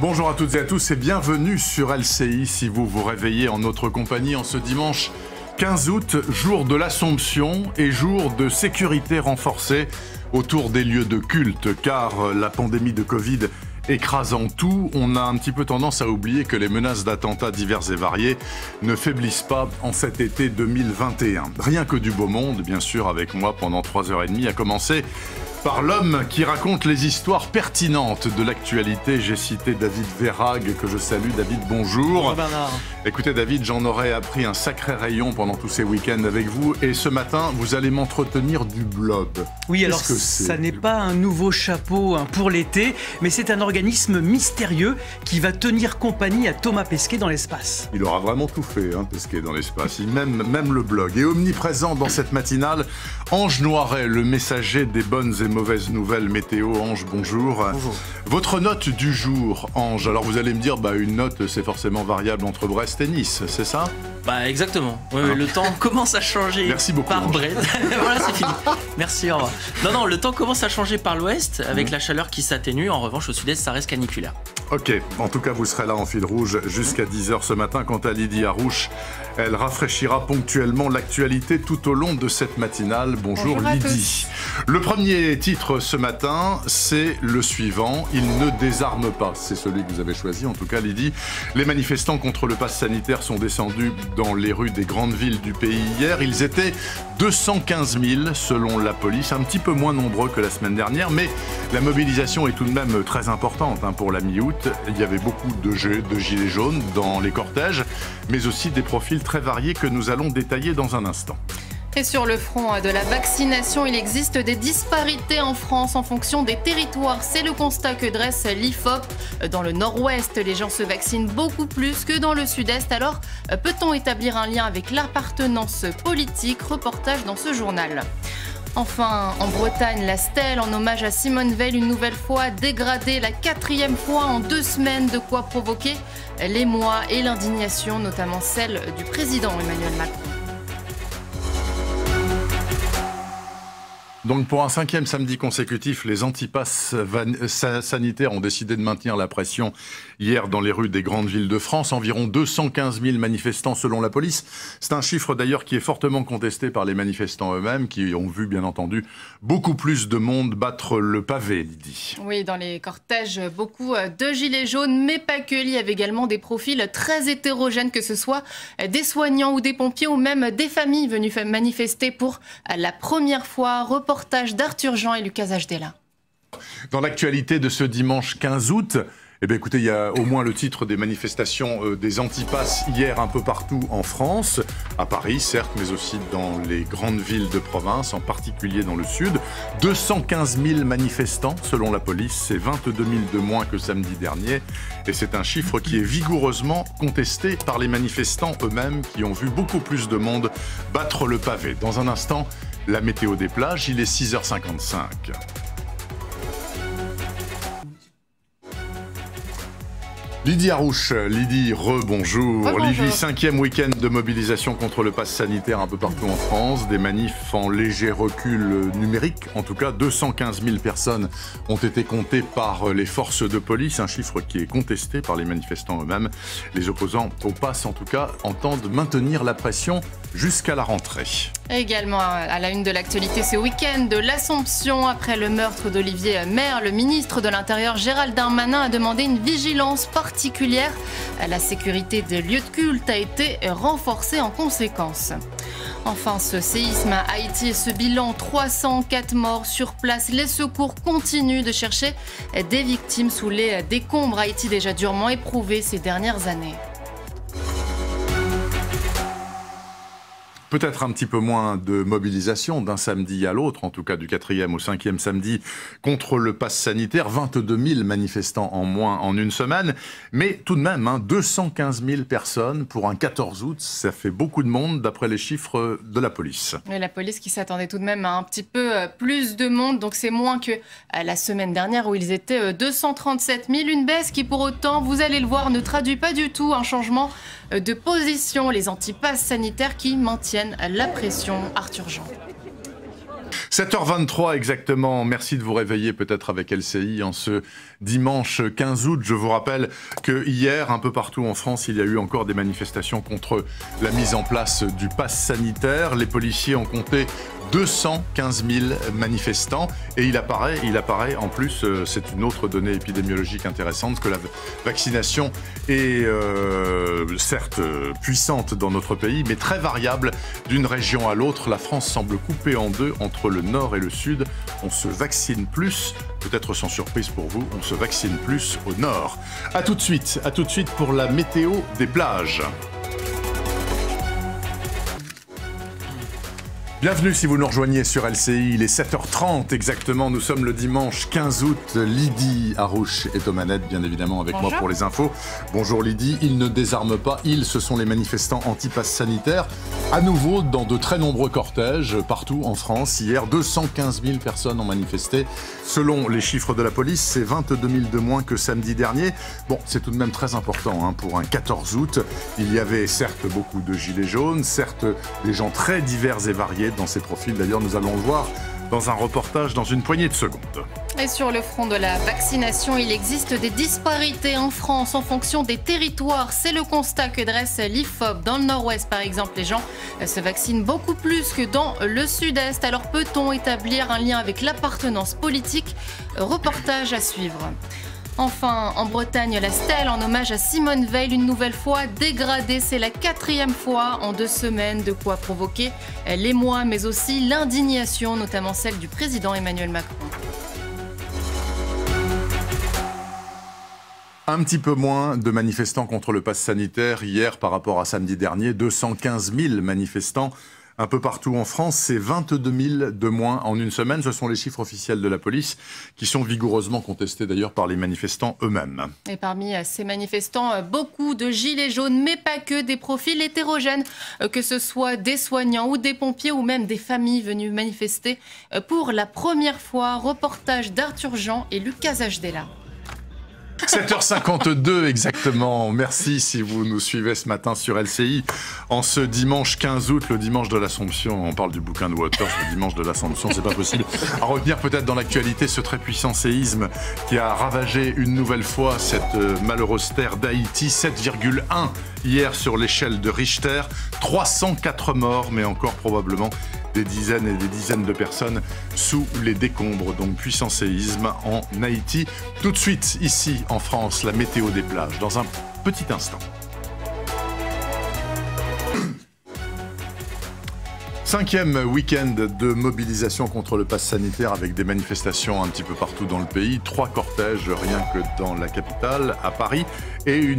Bonjour à toutes et à tous et bienvenue sur LCI si vous vous réveillez en notre compagnie en ce dimanche 15 août, jour de l'Assomption et jour de sécurité renforcée autour des lieux de culte, car la pandémie de Covid écrasant tout, on a un petit peu tendance à oublier que les menaces d'attentats divers et variés ne faiblissent pas en cet été 2021. Rien que du beau monde, bien sûr, avec moi pendant 3h30, à commencer par l'homme qui raconte les histoires pertinentes de l'actualité. J'ai cité David Verhaeghe, que je salue. David, bonjour. Bonjour Bernard. Écoutez David, j'en aurais appris un sacré rayon pendant tous ces week-ends avec vous. Et ce matin, vous allez m'entretenir du blob. Oui, alors ça n'est pas un nouveau chapeau pour l'été, mais c'est un organisme mystérieux qui va tenir compagnie à Thomas Pesquet dans l'espace. Il aura vraiment tout fait, Pesquet dans l'espace. Même le blog. Et omniprésent dans cette matinale, Ange Noiret, le messager des bonnes et mauvaises nouvelles météo. Ange, bonjour. Bonjour. Votre note du jour, Ange. Alors vous allez me dire, une note, c'est forcément variable entre Brest et Nice, c'est ça? Exactement. Oui, le temps commence à changer. Merci beaucoup, par Ange. Brest. Voilà, c'est fini. Merci, au revoir. Non, le temps commence à changer par l'ouest avec la chaleur qui s'atténue. En revanche, au sud-est, ça reste caniculaire. Ok, en tout cas, vous serez là en fil rouge jusqu'à 10h ce matin. Quant à Lydie Harouche, elle rafraîchira ponctuellement l'actualité tout au long de cette matinale. Bonjour Lydie. Le premier titre ce matin, c'est le suivant. Il ne désarme pas. C'est celui que vous avez choisi, en tout cas Lydie. Les manifestants contre le pass sanitaire sont descendus dans les rues des grandes villes du pays hier. Ils étaient 215 000 selon la police, un petit peu moins nombreux que la semaine dernière, mais la mobilisation est tout de même très importante pour la mi-août. Il y avait beaucoup de gilets jaunes dans les cortèges, mais aussi des profils très variés que nous allons détailler dans un instant. Et sur le front de la vaccination, il existe des disparités en France en fonction des territoires. C'est le constat que dresse l'IFOP. Dans le nord-ouest, les gens se vaccinent beaucoup plus que dans le sud-est. Alors, peut-on établir un lien avec l'appartenance politique? Reportage dans ce journal. Enfin, en Bretagne, la stèle en hommage à Simone Veil, une nouvelle fois dégradée, la 4e fois en 2 semaines, de quoi provoquer l'émoi et l'indignation, notamment celle du président Emmanuel Macron. Donc pour un 5e samedi consécutif, les antipasses sanitaires ont décidé de maintenir la pression hier dans les rues des grandes villes de France. Environ 215 000 manifestants selon la police. C'est un chiffre d'ailleurs qui est fortement contesté par les manifestants eux-mêmes, qui ont vu bien entendu beaucoup plus de monde battre le pavé, Lydie. Oui, dans les cortèges, beaucoup de gilets jaunes, mais pas que. Il y avait également des profils très hétérogènes, que ce soit des soignants ou des pompiers, ou même des familles venues manifester pour la première fois. Reportage d'Arthur Jean et Lucas Ajdela. Dans l'actualité de ce dimanche 15 août, écoutez, il y a au moins le titre des manifestations des antipasses hier un peu partout en France, à Paris certes, mais aussi dans les grandes villes de province, en particulier dans le sud. 215 000 manifestants selon la police, c'est 22 000 de moins que samedi dernier. Et c'est un chiffre qui est vigoureusement contesté par les manifestants eux-mêmes, qui ont vu beaucoup plus de monde battre le pavé. Dans un instant, la météo des plages, il est 6h55. Lydie Harouche, Lydie, rebonjour. Lydie, 5e week-end de mobilisation contre le pass sanitaire un peu partout en France. Des manifs en léger recul numérique. En tout cas, 215 000 personnes ont été comptées par les forces de police. Un chiffre qui est contesté par les manifestants eux-mêmes. Les opposants au pass, en tout cas, entendent maintenir la pression jusqu'à la rentrée. Également à la une de l'actualité ce week-end, de l'Assomption. Après le meurtre d'Olivier Maire, le ministre de l'Intérieur Gérald Darmanin a demandé une vigilance particulière. La sécurité des lieux de culte a été renforcée en conséquence. Enfin, ce séisme à Haïti et ce bilan, 304 morts sur place. Les secours continuent de chercher des victimes sous les décombres. Haïti déjà durement éprouvé ces dernières années. Peut-être un petit peu moins de mobilisation d'un samedi à l'autre, en tout cas du 4e au 5e samedi, contre le pass sanitaire. 22 000 manifestants en moins en une semaine. Mais tout de même, 215 000 personnes pour un 14 août, ça fait beaucoup de monde d'après les chiffres de la police. Et la police qui s'attendait tout de même à un petit peu plus de monde. Donc c'est moins que la semaine dernière où ils étaient 237 000. Une baisse qui pour autant, vous allez le voir, ne traduit pas du tout un changement de position. Les antipasses sanitaires qui maintiennent la pression. Arthur Jean. 7h23 exactement, merci de vous réveiller peut-être avec LCI en ce dimanche 15 août. Je vous rappelle que hier, un peu partout en France, il y a eu encore des manifestations contre la mise en place du pass sanitaire. Les policiers ont compté 215 000 manifestants et il apparaît en plus, c'est une autre donnée épidémiologique intéressante, que la vaccination est certes puissante dans notre pays, mais très variable d'une région à l'autre. La France semble coupée en deux entre le nord et le sud. On se vaccine plus, peut-être sans surprise pour vous, on se vaccine plus au nord. À tout de suite pour la météo des plages. Bienvenue si vous nous rejoignez sur LCI, il est 7h30 exactement, nous sommes le dimanche 15 août. Lydie Harouche est aux manettes, bien évidemment, avec moi pour les infos. Bonjour Lydie, ils ne désarment pas, ce sont les manifestants anti-pass sanitaire. À nouveau, dans de très nombreux cortèges partout en France. Hier, 215 000 personnes ont manifesté. Selon les chiffres de la police, c'est 22 000 de moins que samedi dernier. Bon, c'est tout de même très important pour un 14 août. Il y avait certes beaucoup de gilets jaunes, certes des gens très divers et variés dans ces profils. D'ailleurs, nous allons le voir dans un reportage dans une poignée de secondes. Et sur le front de la vaccination, il existe des disparités en France en fonction des territoires. C'est le constat que dresse l'IFOP. Dans le nord-ouest, par exemple, les gens se vaccinent beaucoup plus que dans le sud-est. Alors peut-on établir un lien avec l'appartenance politique? Reportage à suivre. Enfin, en Bretagne, la stèle en hommage à Simone Veil, une nouvelle fois dégradée. C'est la 4e fois en 2 semaines, de quoi provoquer l'émoi, mais aussi l'indignation, notamment celle du président Emmanuel Macron. Un petit peu moins de manifestants contre le pass sanitaire hier par rapport à samedi dernier, 215 000 manifestants. Un peu partout en France, c'est 22 000 de moins en une semaine. Ce sont les chiffres officiels de la police qui sont vigoureusement contestés d'ailleurs par les manifestants eux-mêmes. Et parmi ces manifestants, beaucoup de gilets jaunes, mais pas que, des profils hétérogènes, que ce soit des soignants ou des pompiers ou même des familles venues manifester pour la première fois. Reportage d'Arthur Jean et Lucas Ajdela. 7h52 exactement. Merci si vous nous suivez ce matin sur LCI. En ce dimanche 15 août, le dimanche de l'Assomption, on parle du bouquin de Waters, le dimanche de l'Assomption, c'est pas possible. À retenir peut-être dans l'actualité ce très puissant séisme qui a ravagé une nouvelle fois cette malheureuse terre d'Haïti. 7,1 hier sur l'échelle de Richter. 304 morts, mais encore probablement des dizaines et des dizaines de personnes sous les décombres. Donc puissant séisme en Haïti. Tout de suite, ici en France, la météo des plages, dans un petit instant. 5e week-end de mobilisation contre le pass sanitaire avec des manifestations un petit peu partout dans le pays. 3 cortèges rien que dans la capitale, à Paris. Et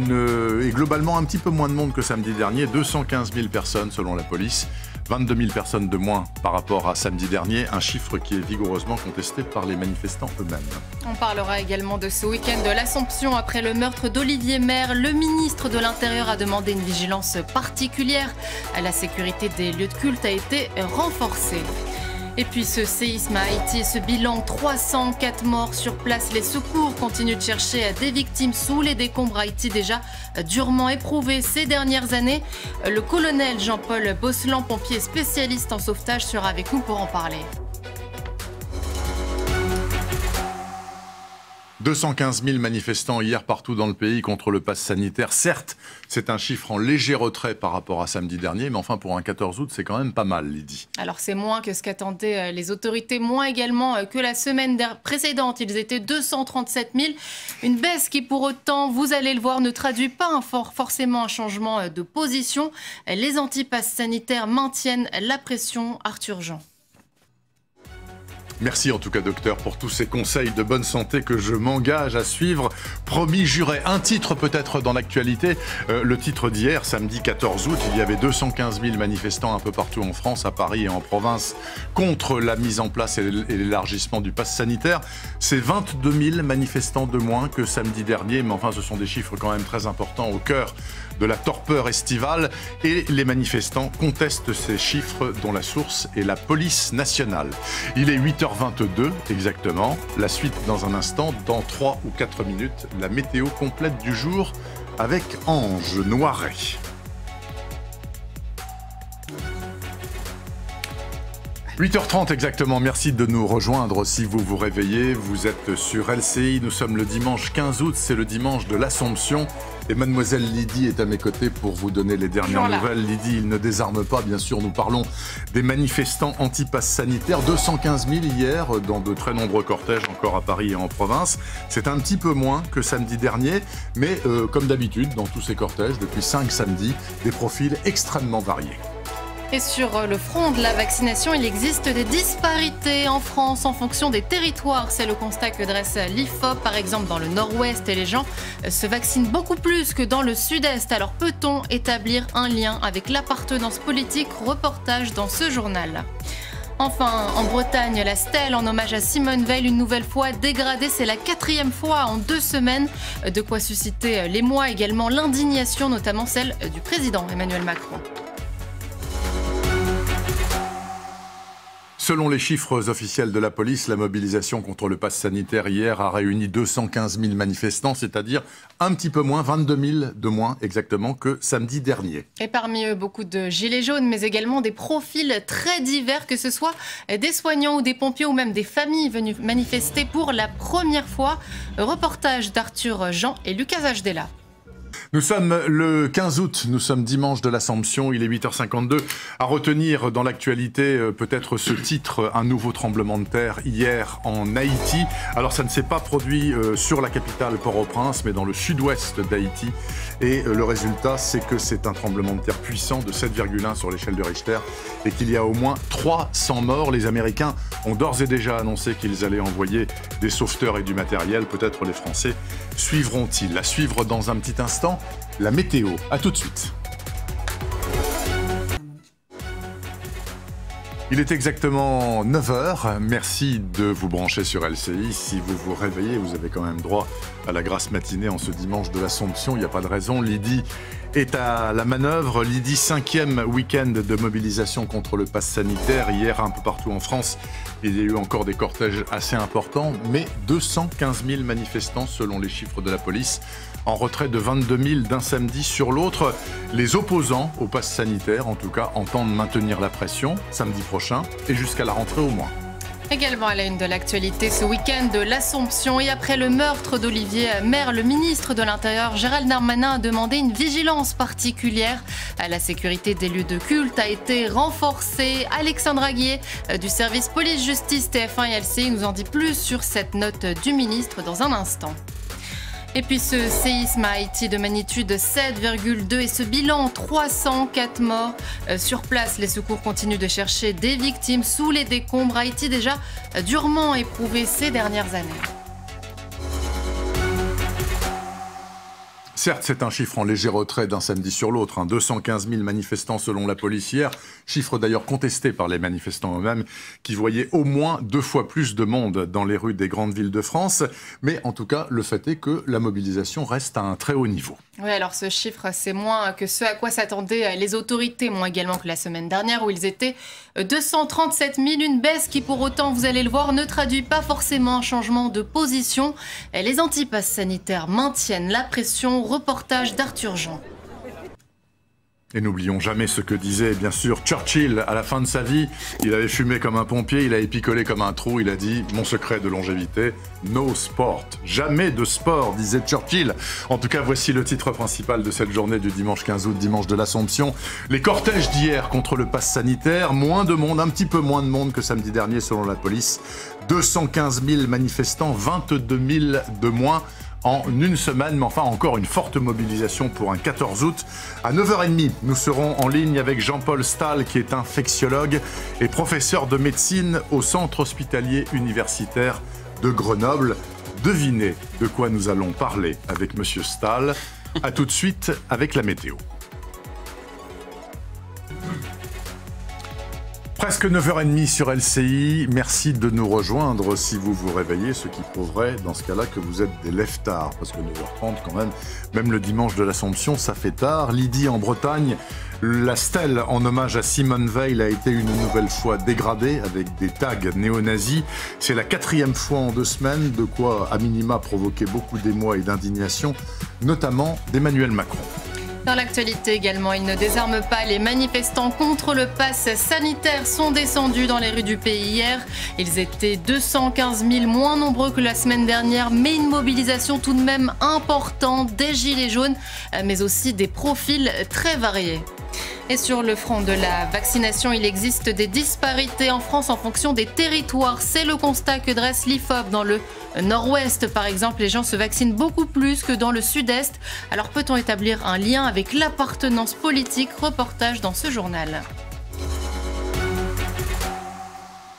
globalement un petit peu moins de monde que samedi dernier. 215 000 personnes selon la police. 22 000 personnes de moins par rapport à samedi dernier, un chiffre qui est vigoureusement contesté par les manifestants eux-mêmes. On parlera également de ce week-end de l'Assomption après le meurtre d'Olivier Maire. Le ministre de l'Intérieur a demandé une vigilance particulière. La sécurité des lieux de culte a été renforcée. Et puis ce séisme à Haïti, ce bilan, 304 morts sur place. Les secours continuent de chercher des victimes sous les décombres. Haïti déjà durement éprouvé ces dernières années. Le colonel Jean-Paul Bosselan, pompier spécialiste en sauvetage, sera avec nous pour en parler. 215 000 manifestants hier partout dans le pays contre le pass sanitaire. Certes, c'est un chiffre en léger retrait par rapport à samedi dernier, mais enfin pour un 14 août, c'est quand même pas mal, Lydie. Alors c'est moins que ce qu'attendaient les autorités, moins également que la semaine précédente. Ils étaient 237 000. Une baisse qui pour autant, vous allez le voir, ne traduit pas forcément un changement de position. Les anti-pass sanitaires maintiennent la pression. Arthur Jean. Merci en tout cas, docteur, pour tous ces conseils de bonne santé que je m'engage à suivre. Promis, juré. Un titre peut-être dans l'actualité. Le titre d'hier, samedi 14 août, il y avait 215 000 manifestants un peu partout en France, à Paris et en province, contre la mise en place et l'élargissement du pass sanitaire. C'est 22 000 manifestants de moins que samedi dernier, mais enfin ce sont des chiffres quand même très importants au cœur de la torpeur estivale. Et les manifestants contestent ces chiffres dont la source est la police nationale. Il est 8h22 exactement. La suite dans un instant, dans 3 ou 4 minutes, la météo complète du jour avec Ange Noiret. 8h30 exactement, merci de nous rejoindre si vous vous réveillez. Vous êtes sur LCI, nous sommes le dimanche 15 août, c'est le dimanche de l'Assomption. Et mademoiselle Lydie est à mes côtés pour vous donner les dernières nouvelles. Lydie, il ne désarme pas, bien sûr, nous parlons des manifestants anti-pass sanitaire. 215 000 hier dans de très nombreux cortèges encore à Paris et en province. C'est un petit peu moins que samedi dernier, mais comme d'habitude, dans tous ces cortèges, depuis 5 samedis, des profils extrêmement variés. Et sur le front de la vaccination, il existe des disparités en France en fonction des territoires. C'est le constat que dresse l'IFOP. Par exemple, dans le nord-ouest, les gens se vaccinent beaucoup plus que dans le sud-est. Alors peut-on établir un lien avec l'appartenance politique? Reportage dans ce journal. Enfin, en Bretagne, la stèle en hommage à Simone Veil, une nouvelle fois dégradée. C'est la 4e fois en 2 semaines. De quoi susciter l'émoi, également l'indignation, notamment celle du président Emmanuel Macron. Selon les chiffres officiels de la police, la mobilisation contre le pass sanitaire hier a réuni 215 000 manifestants, c'est-à-dire un petit peu moins, 22 000 de moins exactement que samedi dernier. Et parmi eux, beaucoup de gilets jaunes, mais également des profils très divers, que ce soit des soignants ou des pompiers ou même des familles venues manifester pour la première fois. Reportage d'Arthur Jean et Lucas Ajdela. Nous sommes le 15 août, nous sommes dimanche de l'Assomption, il est 8h52. À retenir dans l'actualité peut-être ce titre, un nouveau tremblement de terre hier en Haïti. Alors ça ne s'est pas produit sur la capitale Port-au-Prince, mais dans le sud-ouest d'Haïti. Et le résultat, c'est que c'est un tremblement de terre puissant de 7,1 sur l'échelle de Richter et qu'il y a au moins 300 morts. Les Américains ont d'ores et déjà annoncé qu'ils allaient envoyer des sauveteurs et du matériel. Peut-être les Français suivront-ils. À suivre dans un petit instant, la météo. À tout de suite. Il est exactement 9h. Merci de vous brancher sur LCI. Si vous vous réveillez, vous avez quand même droit à la grasse matinée en ce dimanche de l'Assomption. Il n'y a pas de raison. Lydie est à la manœuvre. Lydie, 5e week-end de mobilisation contre le pass sanitaire. Hier, un peu partout en France, il y a eu encore des cortèges assez importants, mais 215 000 manifestants selon les chiffres de la police, en retrait de 22 000 d'un samedi sur l'autre. Les opposants au pass sanitaire, en tout cas, entendent maintenir la pression samedi prochain et jusqu'à la rentrée au moins. Également à la une de l'actualité ce week-end de l'Assomption et après le meurtre d'Olivier Maire, le ministre de l'Intérieur Gérald Darmanin a demandé une vigilance particulière. La sécurité des lieux de culte a été renforcée. Alexandre Aguier du service police-justice TF1 et LCI nous en dit plus sur cette note du ministre dans un instant. Et puis ce séisme à Haïti de magnitude 7,2 et ce bilan, 304 morts. Sur place, les secours continuent de chercher des victimes sous les décombres. Haïti déjà durement éprouvé ces dernières années. Certes, c'est un chiffre en léger retrait d'un samedi sur l'autre. 215 000 manifestants selon la police hier. Chiffre d'ailleurs contesté par les manifestants eux-mêmes qui voyaient au moins 2 fois plus de monde dans les rues des grandes villes de France. Mais en tout cas, le fait est que la mobilisation reste à un très haut niveau. Oui, alors ce chiffre, c'est moins que ce à quoi s'attendaient les autorités, moins également que la semaine dernière où ils étaient 237 000. Une baisse qui, pour autant, vous allez le voir, ne traduit pas forcément un changement de position. Les antipasses sanitaires maintiennent la pression. Reportage d'Arthur Jean. Et n'oublions jamais ce que disait bien sûr Churchill à la fin de sa vie. Il avait fumé comme un pompier, il avait picolé comme un trou, il a dit « Mon secret de longévité, no sport ». Jamais de sport, disait Churchill. En tout cas, voici le titre principal de cette journée du dimanche 15 août, dimanche de l'Assomption. Les cortèges d'hier contre le pass sanitaire, moins de monde, un petit peu moins de monde que samedi dernier selon la police. 215 000 manifestants, 22 000 de moins en une semaine, mais enfin encore une forte mobilisation pour un 14 août. À 9h30, nous serons en ligne avec Jean-Paul Stahl, qui est infectiologue et professeur de médecine au Centre hospitalier universitaire de Grenoble. Devinez de quoi nous allons parler avec Monsieur Stahl. A tout de suite avec la météo. Presque 9h30 sur LCI, merci de nous rejoindre si vous vous réveillez, ce qui prouverait dans ce cas-là que vous êtes des lève-tard, parce que 9h30 quand même le dimanche de l'Assomption, ça fait tard. Lydie, en Bretagne, la stèle en hommage à Simone Veil a été une nouvelle fois dégradée avec des tags néo-nazis. C'est la 4e fois en 2 semaines, de quoi à minima provoquer beaucoup d'émoi et d'indignation, notamment d'Emmanuel Macron. Dans l'actualité également, ils ne désarment pas. Les manifestants contre le pass sanitaire sont descendus dans les rues du pays hier. Ils étaient 215 000 moins nombreux que la semaine dernière, mais une mobilisation tout de même importante des gilets jaunes, mais aussi des profils très variés. Et sur le front de la vaccination, il existe des disparités en France en fonction des territoires. C'est le constat que dresse l'IFOP. Dans le nord-ouest, par exemple, les gens se vaccinent beaucoup plus que dans le sud-est. Alors peut-on établir un lien avec l'appartenance politique? Reportage dans ce journal.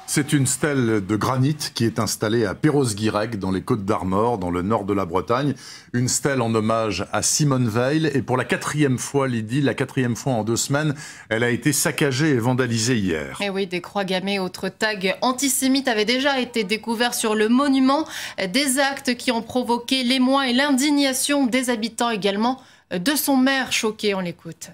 C'est une stèle de granit qui est installée à Perros-Guirec, dans les Côtes-d'Armor, dans le nord de la Bretagne. Une stèle en hommage à Simone Veil. Et pour la 4e fois, Lydie, la 4e fois en 2 semaines, elle a été saccagée et vandalisée hier. Et oui, des croix gammées, autres tags antisémites avaient déjà été découverts sur le monument. Des actes qui ont provoqué l'émoi et l'indignation des habitants également de son maire choqué. On l'écoute.